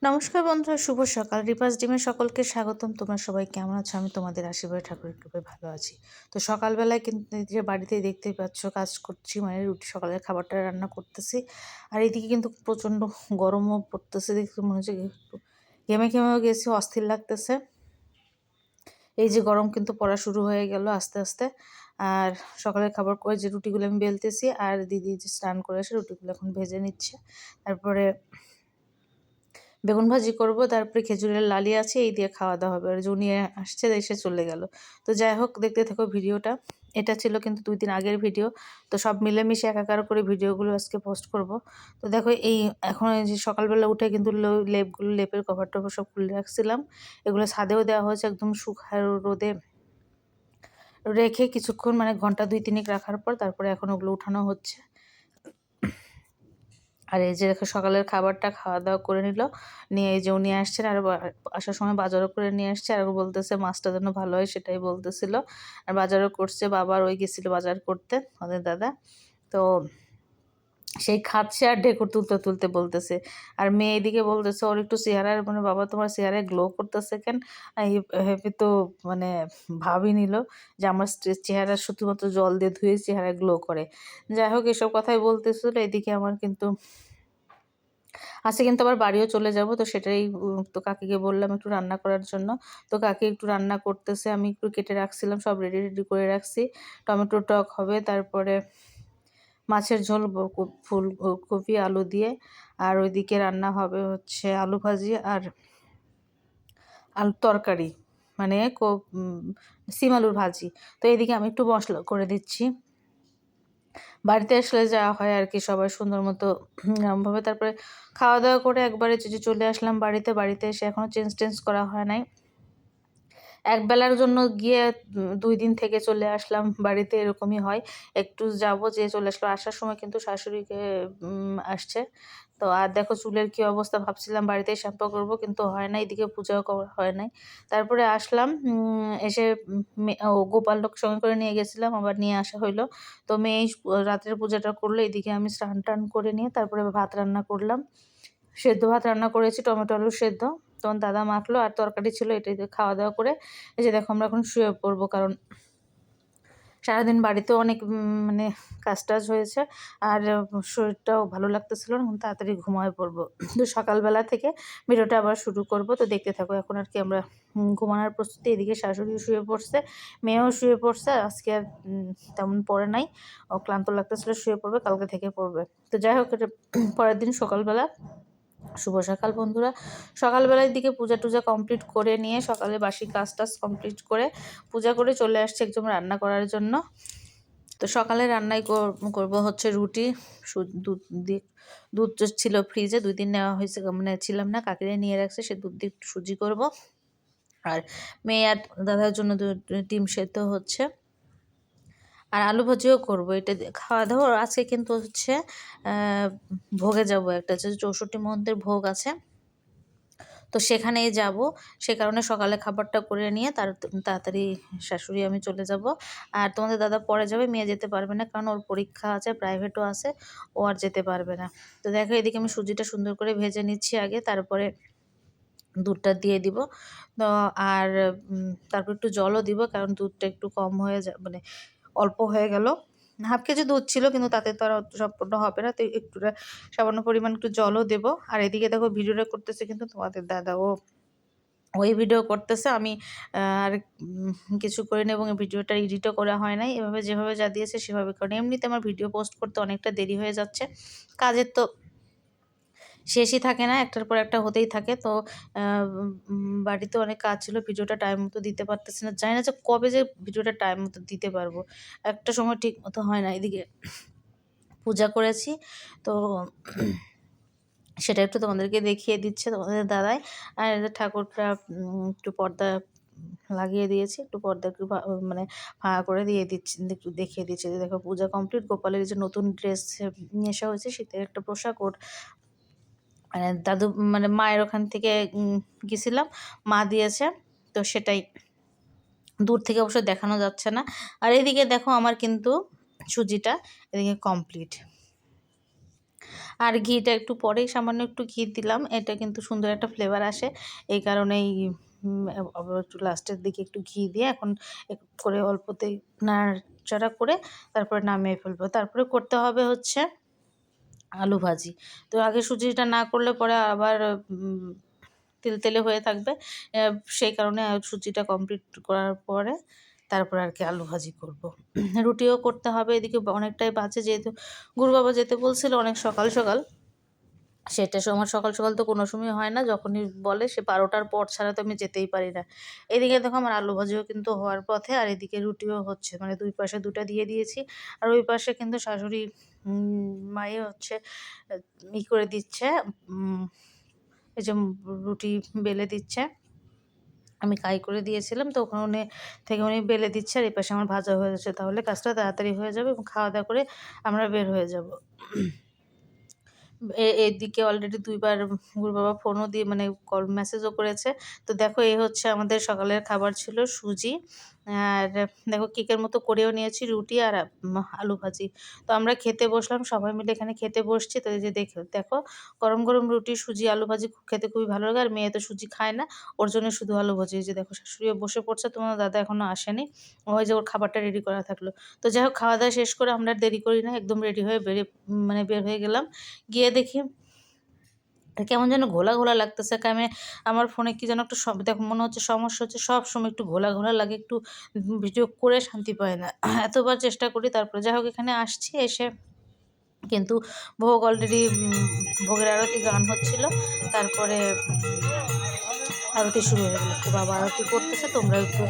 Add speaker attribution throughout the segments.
Speaker 1: নমস্কার বন্ধুরা, শুভ সকাল। রিপাস ডিমে সকলকে স্বাগতম। তোমরা সবাই কেমন আছো? আমি তোমাদের আশীর্বাদে ঠাকুরের কৃপায় ভালো আছি। তো সকালবেলায় কিন্তু এই যে বাড়িতেই দেখতেই পাচ্ছ কাজ করছি, মানে রুটি সকালের খাবারটা রান্না করতেছি। আর এদিকে কিন্তু প্রচণ্ড গরমও পড়তেছে, দেখতে মনে হচ্ছে একটু ঘেমে ঘেমেও গেছি, অস্থির লাগতেছে। এই যে গরম কিন্তু পড়া শুরু হয়ে গেল আস্তে আস্তে। আর সকালের খাবার করে যে রুটিগুলো আমি বেলতেছি, আর দিদি যে স্নান করে এসে রুটিগুলো এখন ভেজে নিচ্ছে। তারপরে বেগুন ভাজি করব, তারপরে খেজুরের লালি আছে, এই দিয়ে খাওয়া দাওয়া হবে। আর জুনিয়ে আসছে, এসে চলে গেল। তো যাই হোক, দেখতে থাকো ভিডিওটা। এটা ছিল কিন্তু 2 দিন আগের ভিডিও। তো সব মিলেমিশে একাকার করে ভিডিওগুলো আজকে পোস্ট করব। তো দেখো, এই এখন এই যে সকালবেলা উঠে কিন্তু লেপের কভার টভার সব খুলে রাখছিলাম। এগুলো ছাদেও দেওয়া হয়েছে, একদম শুকনো রোদে রেখে কিছুক্ষণ, মানে ঘন্টা 2-3 রাখার পর তারপরে এখন ওগুলো উঠানো হচ্ছে। আর এই যে দেখো, সকালের খাবারটা খাওয়া দাওয়া করে নিল, নিয়ে এই যে উনি আসছেন। আর আসার সময় বাজারও করে নিয়ে আসছে। আর বলতেছে মাছটা যেন ভালো হয়, সেটাই বলতেছিল। আর বাজারও করছে, বাবার ওই গেছিল বাজার করতে, ওদের দাদা। তো সেই খাচ্ছে আর ঢেকুর তুলতে তুলতে বলতেছে। আর মেয়ে এদিকে বলতেছে, ওর একটু চেহারার, মানে বাবা তোমার চেহারায় গ্লো করতেছে কেন? হেপি তো মানে ভাবই নিল যে আমার চেহারা শুধুমাত্র জল দিয়ে ধুয়ে চেহারা গ্লো করে। যাই হোক, এসব কথাই বলতেছিল। এদিকে আমার কিন্তু আজকে কিন্তু আবার বাড়িও চলে যাব। তো সেটাই তো কাকিকে বললাম একটু রান্না করার জন্য। তো কাকি একটু রান্না করতেছে, আমি একটু কেটে রাখছিলাম, সব রেডি করে রাখছি। টমেটো টক হবে, তারপরে মাছের ঝোল, ফুলকপি আলু দিয়ে। আর ওইদিকে রান্না হবে হচ্ছে আলু ভাজি আর আলুর তরকারি, মানে সিম আলুর ভাজি। তো এইদিকে আমি একটু মশলা করে দিচ্ছি। বাড়িতে আসলে যাওয়া হয় আর কি, সবাই সুন্দর মতো এরকমভাবে। তারপরে খাওয়া দাওয়া করে একবারে যে চলে আসলাম বাড়িতে এসে এখনও চেঞ্জ করা হয় নাই। একবেলার জন্য গিয়ে 2 দিন থেকে চলে আসলাম বাড়িতে, এরকমই হয়। একটু যাব, যে চলে আসলো। আসার সময় কিন্তু শাশুড়িকে আসছে। তো আর দেখো চুলের কি অবস্থা, ভাবছিলাম বাড়িতেই শ্যাম্পু করবো, কিন্তু হয় না, এদিকে পূজাও করা হয় নাই। তারপরে আসলাম, এসে গোপালক সঙ্গে করে নিয়ে গেছিলাম, আবার নিয়ে আসা হইলো। তো মেয়ে রাত্রের পূজাটা করলো, এদিকে আমি স্নান টান করে নিয়ে তারপরে ভাত রান্না করলাম। সেদ্ধ ভাত রান্না করেছি, টমেটো আলু সেদ্ধ। তখন দাদা মাখলো, আর তরকারি ছিল, এটাই দিয়ে খাওয়া দাওয়া করে এই যে দেখো আমরা এখন শুয়ে পড়বো। কারণ সারাদিন বাড়িতেও অনেক মানে কাজ টাজ হয়েছে, আর শরীরটাও ভালো লাগতেছিল না, তাড়াতাড়ি ঘুমায় পড়বো। তো সকালবেলা থেকে ভিডিওটা আবার শুরু করব। তো দেখতে থাকো। এখন আর কি আমরা ঘুমানোর প্রস্তুতি। এদিকে শাশুড়ি শুয়ে পড়ছে, মেয়েও শুয়ে পড়ছে। আজকে আর তেমন পড়ে নাই, ও ক্লান্ত লাগতেছিল, শুয়ে পড়বে, কালকে থেকে পড়বে। তো যাই হোক, এটা পরের দিন সকালবেলা। শুভ সকাল বন্ধুরা। সকালবেলার দিকে পূজা টুজা কমপ্লিট করে নিয়ে, সকালে বাসি কাজ টাজ কমপ্লিট করে পূজা করে চলে আসছে একদম রান্না করার জন্য। তো সকালে রান্নায় করব হচ্ছে রুটি। দুধ দিয়ে, দুধ ছিল ফ্রিজে, 2 দিন নেওয়া হয়েছে, মানে ছিলাম না, কাকিরে নিয়ে রাখছে, সে দুধ দিয়ে একটু সুজি করব। আর মেয়ে আর দাদার জন্য ডিম সেদ্ধ হচ্ছে, আর আলু ভাজিও করবো। এটা খাওয়া দাওয়া আজকে কিন্তু হচ্ছে ভোগে যাব, একটা হচ্ছে 64 মন্দির ভোগ আছে, তো সেখানেই যাব। সে কারণে সকালে খাবারটা করে নিয়ে তাড়াতাড়ি শাশুড়ি আমি চলে যাব। আর তোমাদের দাদা পরে যাবে, মেয়ে যেতে পারবে না, কারণ ওর পরীক্ষা আছে, প্রাইভেটও আছে, ও আর যেতে পারবে না। তো দেখো, এদিকে আমি সুজিটা সুন্দর করে ভেজে নিচ্ছি আগে, তারপরে দুধটা দিয়ে দিব। তো আর তারপর একটু জলও দিব, কারণ দুধটা একটু কম হয়ে মানে অল্প হয়ে গেল। 1/2 কেজি দুধ ছিল, কিন্তু তাতে তো আর সম্পূর্ণ হবে না। তো একটু সামান্য পরিমাণ একটু জলও দেব। আর এদিকে দেখো, ভিডিওটা করতেছে কিন্তু তোমাদের দাদা, ওই ভিডিও করতেছে। আমি আর কিছু করি না, এবং ভিডিওটা এডিটও করা হয় নাই। এভাবে যেভাবে যা দিয়েছে সেভাবে, কারণ এমনিতে আমার ভিডিও পোস্ট করতে অনেকটা দেরি হয়ে যাচ্ছে। কাজের তো শেষই থাকে না, একটার পর একটা হতেই থাকে। তো বাড়িতে অনেক কাজ ছিল, ভিডিওটা টাইম মতো দিতে পারতেছি না। জানি না যে কবে যে ভিডিওটা টাইম মতো দিতে পারবো, একটা সময় ঠিক মতো হয় না। এদিকে পূজা করেছি, তো সেটা একটু তোমাদেরকে দেখিয়ে দিচ্ছে তোমাদের দাদাই। আর ঠাকুরটা একটু পর্দা লাগিয়ে দিয়েছি, একটু পর্দা একটু মানে ফাঁকা করে দিয়ে দিচ্ছি, একটু দেখিয়ে দিচ্ছি। দেখো, পূজা কমপ্লিট। গোপালের যে নতুন ড্রেস নিয়ে আসা হয়েছে, শীতের একটা পোশাক, ওর মানে দাদু, মানে মায়ের ওখান থেকে গেছিলাম, মা দিয়েছে। তো সেটাই দূর থেকে অবশ্য দেখানো যাচ্ছে না। আর এদিকে দেখো, আমার কিন্তু সুজিটা এদিকে কমপ্লিট। আর ঘিটা একটু পরেই সামান্য একটু ঘি দিলাম, এটা কিন্তু সুন্দর একটা ফ্লেভার আসে। এই কারণেই আবার একটু লাস্টের দিকে একটু ঘি দিয়ে এখন করে অল্পতেই নাড়াচাড়া করে তারপরে নামিয়ে ফেলবো। তারপরে করতে হবে হচ্ছে আলু ভাজি। তো আগে সুজিটা না করলে পরে আবার তেলতেলে হয়ে থাকবে। সেই কারণে সুজিটা কমপ্লিট করার পরে তারপরে আর কি আলু ভাজি করব। রুটিও করতে হবে, এদিকে অনেকটাই বাজে, যেহেতু গুরু বাবা যেতে বলছিল অনেক সকাল সকাল। সেটা আমার সকাল সকাল তো কোনো সময় হয় না, যখনই বলে সে 12টার পর ছাড়া তো আমি যেতেই পারি না। এদিকে দেখো আমার আলু ভাজিও কিন্তু হওয়ার পথে, আর এদিকে রুটিও হচ্ছে, মানে দুই পাশে দুটা দিয়ে দিয়েছি। আর ওই পাশে কিন্তু শাশুড়ি মায়ে হচ্ছে করে দিচ্ছে, এই যে রুটি বেলে দিচ্ছে। আমি কাই করে দিয়েছিলাম, তো ওখানে থেকে উনি বেলে দিচ্ছে, আর এই পাশে আমার ভাজা হয়ে যাচ্ছে। তাহলে কাজটা তাড়াতাড়ি হয়ে যাবে এবং খাওয়া দাওয়া করে আমরা বের হয়ে যাব। এদিকে অলরেডি ২ বার গুরু বাবা ফোনও দিয়ে মানে কল মেসেজও করেছে। তো দেখো এই হচ্ছে আমাদের সকালের খাবার ছিল সুজি। আর দেখো কেকের মতো করেও নিয়েছি রুটি আর আলু ভাজি। তো আমরা খেতে বসলাম, সবাই মিলে এখানে খেতে বসছি। তো এই যে দেখো গরম, গরম রুটি, সুজি, আলু ভাজি খেতে খুবই ভালো লাগে। আর মেয়ে তো সুজি খায় না, ওর জন্য শুধু আলু ভাজি। এই যে দেখো শাশুড়িও বসে পড়ছে, তোমার দাদা এখনো আসেনি। ওই যে ওর খাবারটা রেডি করা থাকলো। তো যাই হোক খাওয়া দাওয়া শেষ করে আমরা আর দেরি করি না, একদম রেডি হয়ে বের হয়ে গেলাম। গিয়ে দেখি কেমন যেন ঘোলা, ঘোলা লাগতেছে। আমার ফোনে কি যেন একটা দেখো মনে হচ্ছে সমস্যা হচ্ছে, সবসময় একটু ঘোলা, ঘোলা লাগে, একটু ভিডিও করে শান্তি পাই না। এতবার চেষ্টা করি, তারপরে যাই হোক এখানে আসছি, এসে কিন্তু ভোগ অলরেডি ভোগের আরতি গান হচ্ছিল। তারপরে আরতি শুরু হয়ে গেল। তো বাবা আরতি করতেছে, তোমরা একটু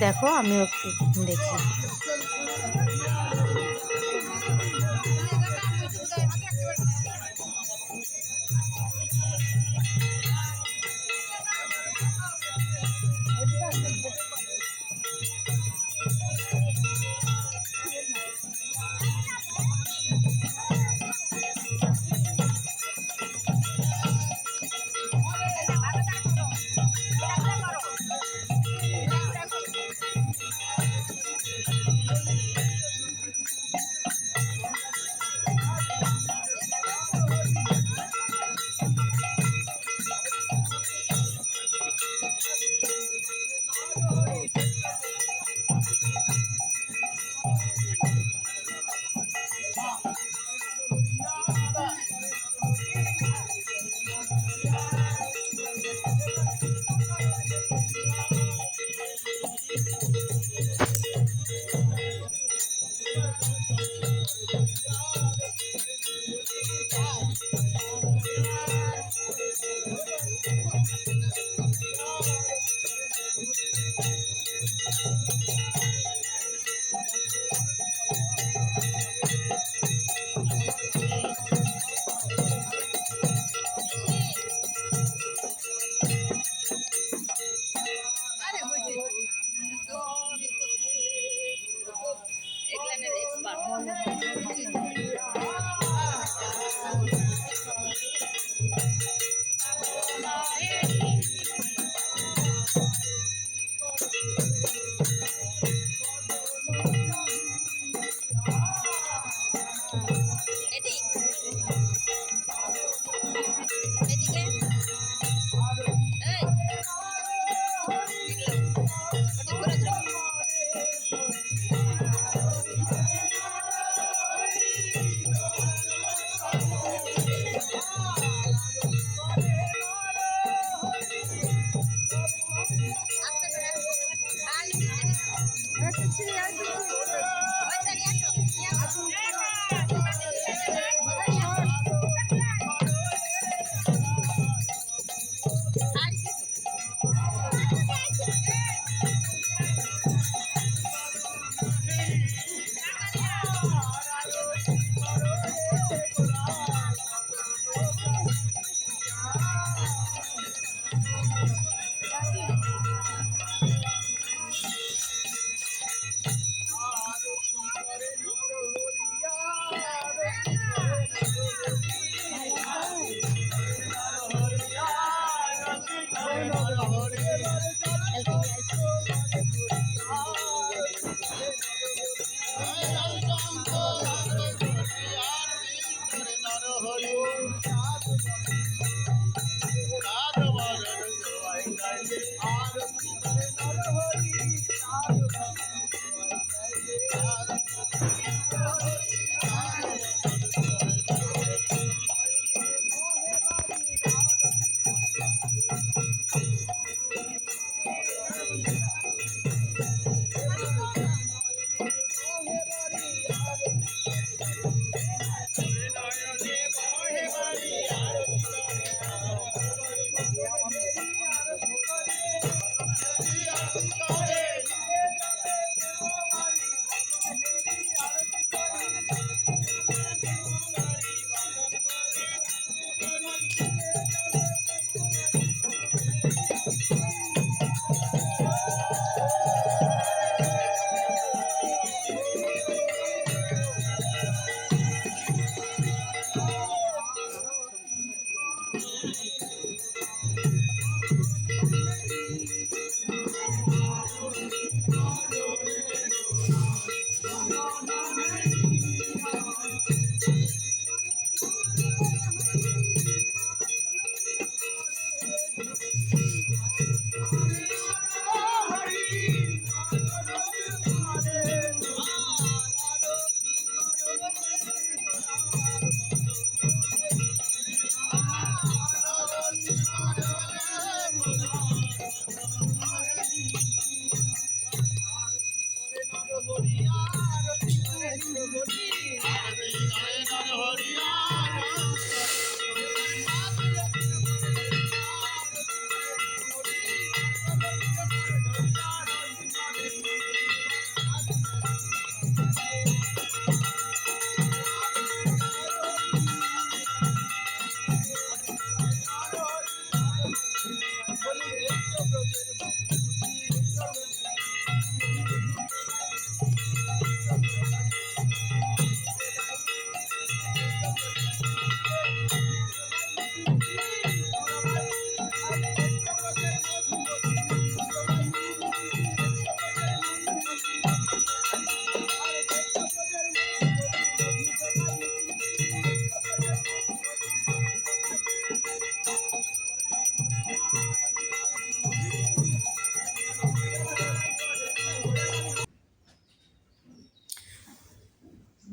Speaker 1: দেখো, আমিও একটু দেখি।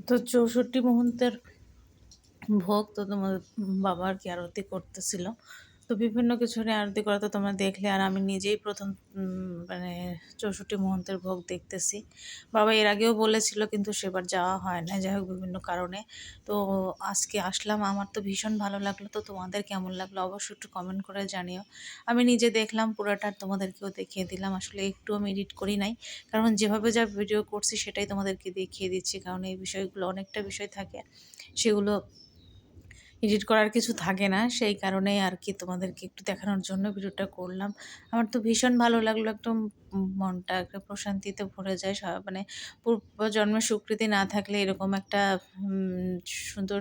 Speaker 1: তো 64 মুহূর্তের ভোগ তো তোমার বাবা আর কি আরতি করতেছিল। তো বিভিন্ন কিছু নিয়ে আরতি করা তো তোমরা দেখলে, আর আমি নিজেই প্রথম মানে 64 মুহূর্তের ভোগ দেখতেছি। বাবা এর আগেও বলেছিল কিন্তু সেবার যাওয়া হয় না, যাই হোক বিভিন্ন কারণে। তো আজকে আসলাম, আমার তো ভীষণ ভালো লাগলো। তো তোমাদের কেমন লাগলো অবশ্যই একটু কমেন্ট করে জানিও। আমি নিজে দেখলাম পুরোটা, তোমাদেরকেও দেখিয়ে দিলাম। আসলে একটু আমি এডিট করি নাই, কারণ যেভাবে যা ভিডিও করছি সেটাই তোমাদেরকে দেখিয়ে দিচ্ছি, কারণ এই বিষয়গুলো অনেকটা বিষয় থাকে, সেগুলো এডিট করার কিছু থাকে না, সেই কারণেই আর কি তোমাদেরকে একটু দেখানোর জন্য ভিডিওটা করলাম। আমার তো ভীষণ ভালো লাগলো, একদম মনটা একটা প্রশান্তিতে ভরে যায়। মানে পূর্বজন্মের স্বীকৃতি না থাকলে এরকম একটা সুন্দর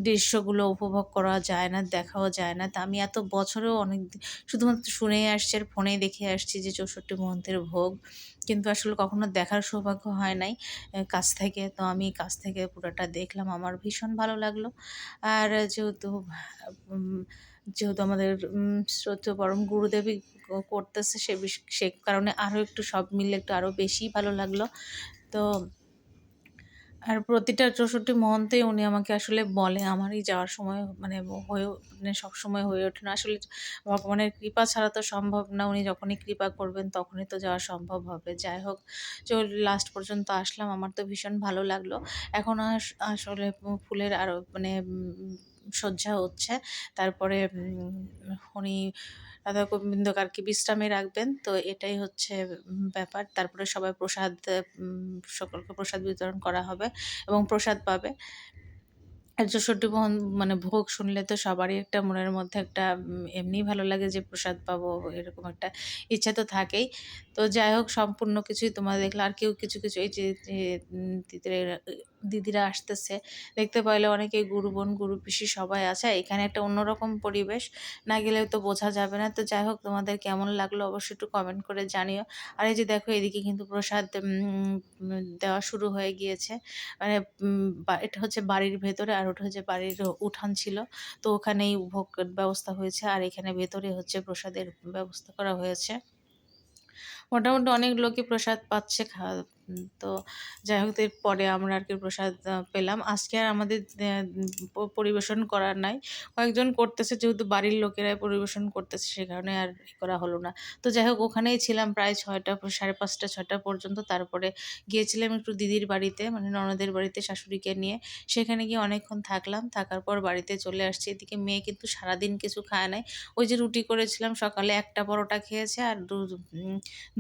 Speaker 1: দৃশ্যগুলো উপভোগ করা যায় না, দেখাও যায় না। তা আমি এত বছরেও অনেক শুধুমাত্র শুনেই আসছি আর ফোনেই দেখে আসছি যে 64 মন্ত্রের ভোগ, কিন্তু আসলে কখনো দেখার সৌভাগ্য হয় নাই কাছ থেকে। তো আমি কাছ থেকে পুরোটা দেখলাম, আমার ভীষণ ভালো লাগলো। আর যেহেতু উম যেহেতু আমাদের শ্রদ্ধেয় পরম গুরুদেবই করতেছে, সে কারণে আরও একটু সব মিলে একটু আরও বেশিই ভালো লাগলো। তো আর প্রতিটা 64 মহন্তেই উনি আমাকে আসলে বলে, আমারই যাওয়ার সময় মানে মানে সবসময় হয়ে ওঠে না। আসলে ভগবানের কৃপা ছাড়া তো সম্ভব না। উনি যখনই কৃপা করবেন তখনই তো যাওয়া সম্ভব হবে। যাই হোক, লাস্ট পর্যন্ত আসলাম, আমার তো ভীষণ ভালো লাগলো। এখন আসলে ফুলের আরও মানে সজ্জা হচ্ছে। তারপরে উনি রাধা গোবিন্দকে আর কি বিশ্রামে রাখবেন। তো এটাই হচ্ছে ব্যাপার। তারপরে সবাই প্রসাদ সকলকে প্রসাদ বিতরণ করা হবে এবং প্রসাদ পাবে। আর ৬৪ মানে ভোগ শুনলে তো সবারই একটা মনের মধ্যে একটা এমনিই ভালো লাগে যে প্রসাদ পাবো, এরকম একটা ইচ্ছা তো থাকেই। তো যাই হোক, সম্পূর্ণ কিছুই তোমরা দেখলে। আর কেউ কিছু কিছু এই যে দিদিরা আসতেছে, দেখতে পাইলে অনেকেই গুরু বোন গুরু পিসি সবাই আছে। এখানে একটা অন্যরকম পরিবেশ, না গেলেও তো বোঝা যাবে না। তো যাই হোক, তোমাদের কেমন লাগলো অবশ্যই একটু কমেন্ট করে জানিও। আর এই যে দেখো, এদিকে কিন্তু প্রসাদ দেওয়া শুরু হয়ে গিয়েছে। মানে এটা হচ্ছে বাড়ির ভেতরে, আর ওটা হচ্ছে বাড়ির উঠান ছিল। তো ওখানেই ভোগ ব্যবস্থা হয়েছে, আর এখানে ভেতরে হচ্ছে প্রসাদের ব্যবস্থা করা হয়েছে। মোটামুটি অনেক লোকই প্রসাদ পাচ্ছে তো যাই হোক, এরপরে আমরা আর কি প্রসাদ পেলাম। আজকে আর আমাদের পরিবেশন করার নাই, কয়েকজন করতেছে, যেহেতু বাড়ির লোকেরাই পরিবেশন করতেছে সে কারণে আর করা হলো না। তো যাই হোক, ওখানেই ছিলাম প্রায় 6টা 5:30 6টা পর্যন্ত। তারপরে গিয়েছিলাম একটু দিদির বাড়িতে, মানে ননদের বাড়িতে শাশুড়িকে নিয়ে। সেখানে গিয়ে অনেকক্ষণ থাকলাম, থাকার পর বাড়িতে চলে আসছি। এদিকে মেয়ে কিন্তু সারাদিন কিছু খায় নাই। ওই যে রুটি করেছিলাম সকালে, একটা পরোটা খেয়েছে, আর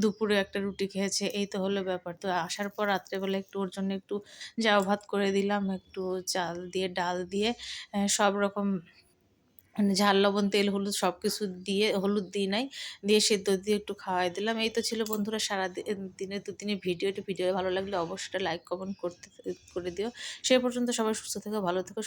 Speaker 1: দুপুরে একটা রুটি খেয়েছে, এই তো হলো ব্যাপার। তো আসার পর রাত্রেবেলা একটু ওর জন্য একটু জাউ ভাত করে দিলাম, একটু চাল দিয়ে ডাল দিয়ে সব রকম মানে ঝাল লবণ তেল হলুদ সব কিছু দিয়ে, হলুদ দিই নাই, দিয়ে সেদ্ধ দিয়ে একটু খাওয়াই দিলাম। এই তো ছিল বন্ধুরা সারা দিনের দুদিনের ভিডিও ভালো লাগলে অবশ্যই লাইক কমেন্ট করে দিও। সে পর্যন্ত সবাই সুস্থ থেকো, ভালো থেকো।